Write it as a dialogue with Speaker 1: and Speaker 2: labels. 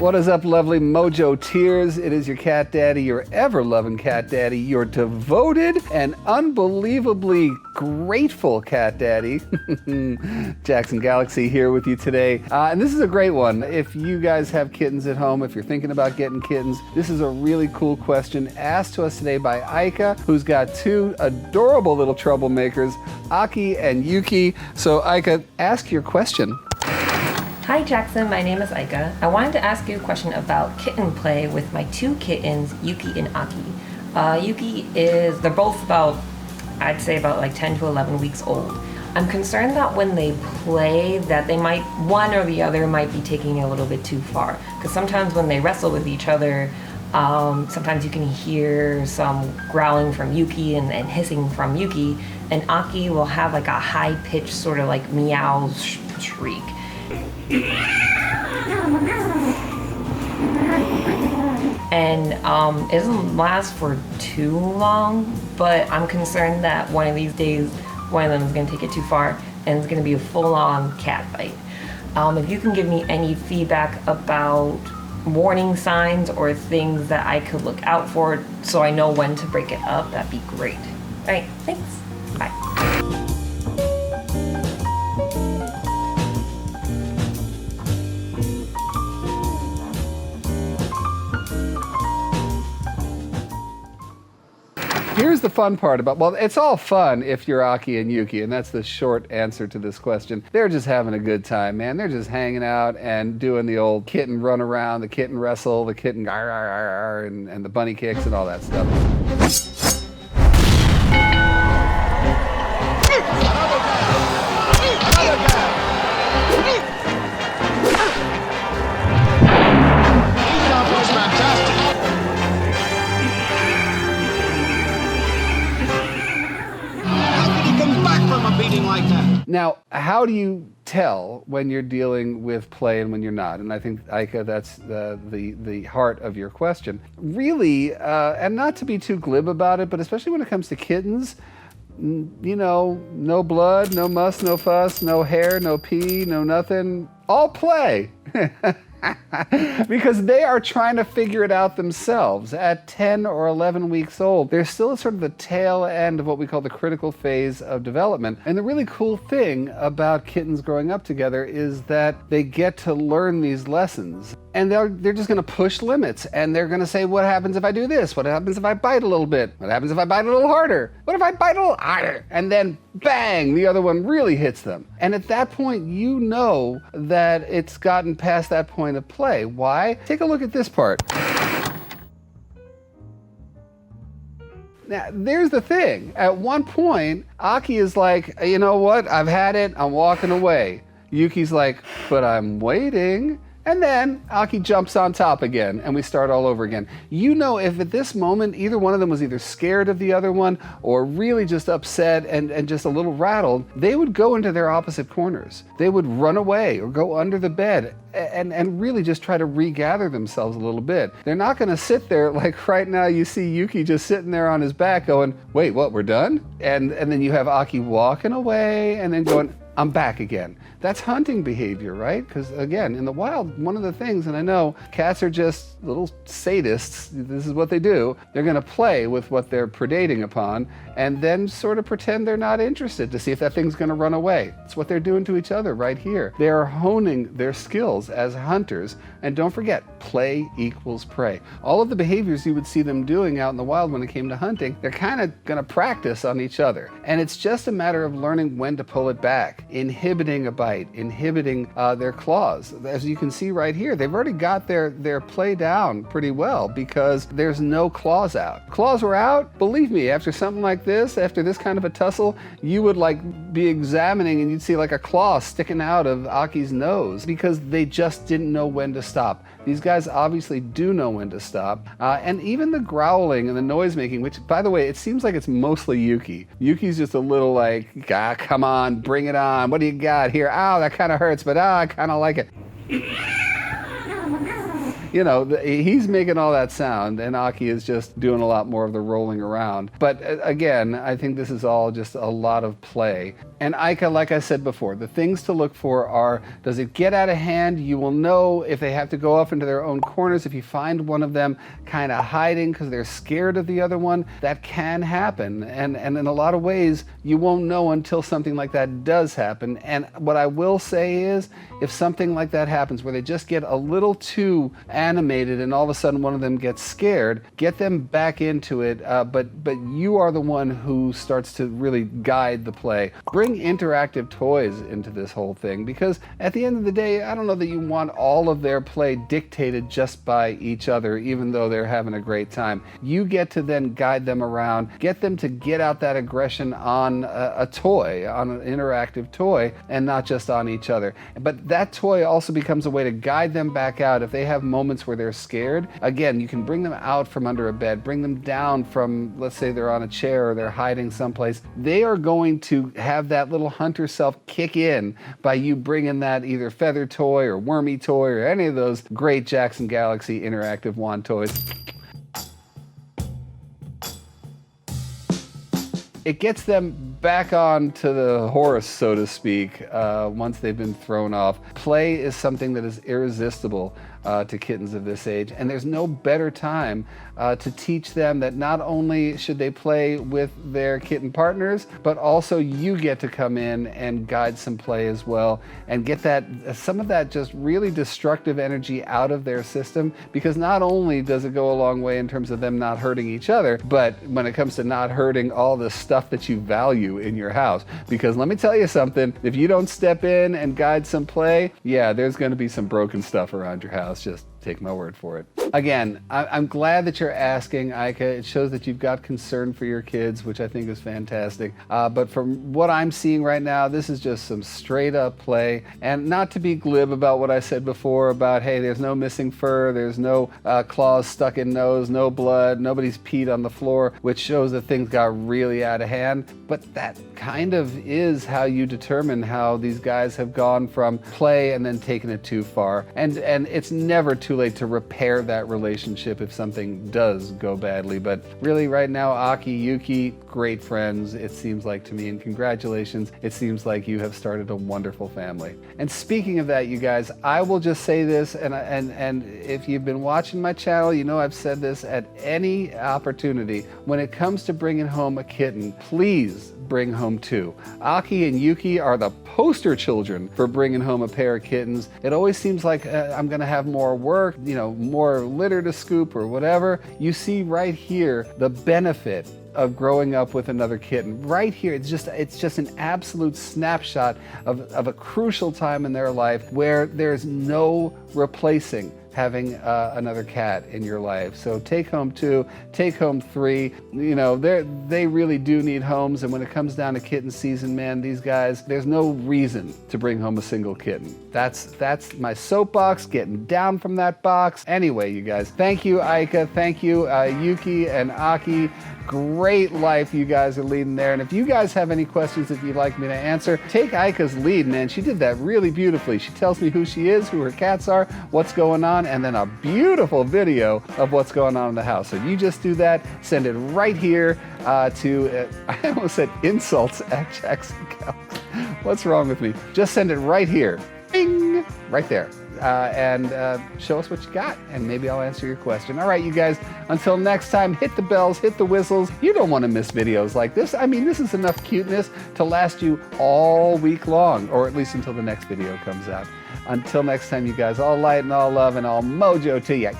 Speaker 1: What is up, lovely Mojo Tears? It is your cat daddy, your ever-loving cat daddy, your devoted and unbelievably grateful cat daddy, Jackson Galaxy, here with you today. And this is a great one. If you guys have kittens at home, if you're thinking about getting kittens, this is a really cool question asked to us today by Aika, who's got two adorable little troublemakers, Aki and Yuki. So Aika, ask your question.
Speaker 2: Hi Jackson, my name is Aika. I wanted to ask you a question about kitten play with my two kittens, Yuki and Aki. They're both I'd say about like 10 to 11 weeks old. I'm concerned that when they play that one or the other might be taking it a little bit too far. Because sometimes when they wrestle with each other, sometimes you can hear some growling from Yuki and hissing from Yuki, and Aki will have like a high-pitched sort of like meow shriek. And it doesn't last for too long, but I'm concerned that one of these days one of them is going to take it too far and it's going to be a full-on cat fight. If you can give me any feedback about warning signs or things that I could look out for so I know when to break it up, that'd be great. All right, thanks. Bye.
Speaker 1: Here's the fun part well, it's all fun if you're Aki and Yuki, and that's the short answer to this question. They're just having a good time, man. They're just hanging out and doing the old kitten run around, the kitten wrestle, the kitten and the bunny kicks and all that stuff.
Speaker 3: Like that.
Speaker 1: Now, how do you tell when you're dealing with play and when you're not? And I think, Aika, that's the heart of your question. Really, and not to be too glib about it, but especially when it comes to kittens, you know, no blood, no muss, no fuss, no hair, no pee, no nothing, all play. Because they are trying to figure it out themselves. At 10 or 11 weeks old, they're still at sort of the tail end of what we call the critical phase of development. And the really cool thing about kittens growing up together is that they get to learn these lessons. And they're just going to push limits. And they're going to say, what happens if I do this? What happens if I bite a little bit? What happens if I bite a little harder? What if I bite a little harder? And then bang, the other one really hits them. And at that point, you know that it's gotten past that point of play. Why? Take a look at this part. Now, there's the thing. At one point, Aki is like, you know what? I've had it. I'm walking away. Yuki's like, but I'm waiting. And then Aki jumps on top again, and we start all over again. You know, if at this moment either one of them was either scared of the other one or really just upset and just a little rattled, they would go into their opposite corners. They would run away or go under the bed and really just try to regather themselves a little bit. They're not going to sit there like right now you see Yuki just sitting there on his back going, wait, what, we're done? And then you have Aki walking away and then going, I'm back again. That's hunting behavior, right? Because again, in the wild, one of the things, and I know cats are just little sadists, this is what they do, they're gonna play with what they're predating upon and then sort of pretend they're not interested to see if that thing's gonna run away. It's what they're doing to each other right here. They're honing their skills as hunters, and don't forget, play equals prey. All of the behaviors you would see them doing out in the wild when it came to hunting, they're kind of gonna practice on each other. And it's just a matter of learning when to pull it back, inhibiting a bite, inhibiting their claws. As you can see right here, they've already got their play down pretty well because there's no claws out. Claws were out, believe me, after something like this, after this kind of a tussle, you would like be examining and you'd see like a claw sticking out of Aki's nose because they just didn't know when to stop. These guys obviously do know when to stop. And even the growling and the noise making, which by the way, it seems like it's mostly Yuki. Yuki's just a little like, come on, bring it on. What do you got here? Ow, that kind of hurts, but I kind of like it. You know, he's making all that sound, and Aki is just doing a lot more of the rolling around. But again, I think this is all just a lot of play. And Ika, like I said before, the things to look for are, does it get out of hand? You will know if they have to go off into their own corners. If you find one of them kind of hiding because they're scared of the other one, that can happen. And in a lot of ways, you won't know until something like that does happen. And what I will say is, if something like that happens where they just get a little too animated and all of a sudden one of them gets scared, get them back into it, but you are the one who starts to really guide the play. Bring interactive toys into this whole thing, because at the end of the day, I don't know that you want all of their play dictated just by each other, even though they're having a great time. You get to then guide them around, get them to get out that aggression on a toy, on an interactive toy, and not just on each other. But that toy also becomes a way to guide them back out. If they have moments where they're scared, again, you can bring them out from under a bed, bring them down from, let's say they're on a chair or they're hiding someplace. They are going to have that little hunter self kick in by you bringing that either feather toy or wormy toy or any of those great Jackson Galaxy interactive wand toys. It gets them back onto the horse, so to speak, once they've been thrown off. Play is something that is irresistible to kittens of this age, and there's no better time to teach them that not only should they play with their kitten partners, but also you get to come in and guide some play as well and get that some of that just really destructive energy out of their system, because not only does it go a long way in terms of them not hurting each other, but when it comes to not hurting all the stuff that you value in your house. Because let me tell you something, if you don't step in and guide some play, yeah, there's going to be some broken stuff around your house. Just take my word for it. Again, I'm glad that you're asking, Ika. It shows that you've got concern for your kids, which I think is fantastic. But from what I'm seeing right now, this is just some straight up play. And not to be glib about what I said before about, hey, there's no missing fur, there's no claws stuck in nose, no blood, nobody's peed on the floor, which shows that things got really out of hand. But that kind of is how you determine how these guys have gone from play and then taken it too far. And it's never too late to repair that relationship if something does go badly. But really right now, Aki, Yuki, great friends, it seems like to me, and congratulations. It seems like you have started a wonderful family. And speaking of that, you guys, I will just say this, and if you've been watching my channel, you know I've said this at any opportunity. When it comes to bringing home a kitten, please bring home two. Aki and Yuki are the poster children for bringing home a pair of kittens. It always seems like I'm gonna have more work, more litter to scoop or whatever. You see right here the benefit of growing up with another kitten. Right here, it's just an absolute snapshot of a crucial time in their life where there's no replacing having another cat in your life. So take home two, take home three. They really do need homes. And when it comes down to kitten season, man, these guys, there's no reason to bring home a single kitten. That's my soapbox, getting down from that box. Anyway, you guys, thank you, Ika. Thank you, Yuki and Aki. Great life you guys are leading there. And if you guys have any questions that you'd like me to answer, take Ika's lead, man. She did that really beautifully. She tells me who she is, who her cats are, what's going on, and then a beautiful video of what's going on in the house. So you just do that, send it right here to, I almost said insults at Jackson Galaxy. What's wrong with me? Just send it right here. Bing! Right there. And show us what you got, and maybe I'll answer your question. All right, you guys, until next time, hit the bells, hit the whistles. You don't want to miss videos like this. I mean, this is enough cuteness to last you all week long, or at least until the next video comes out. Until next time, you guys, all light and all love and all mojo to you.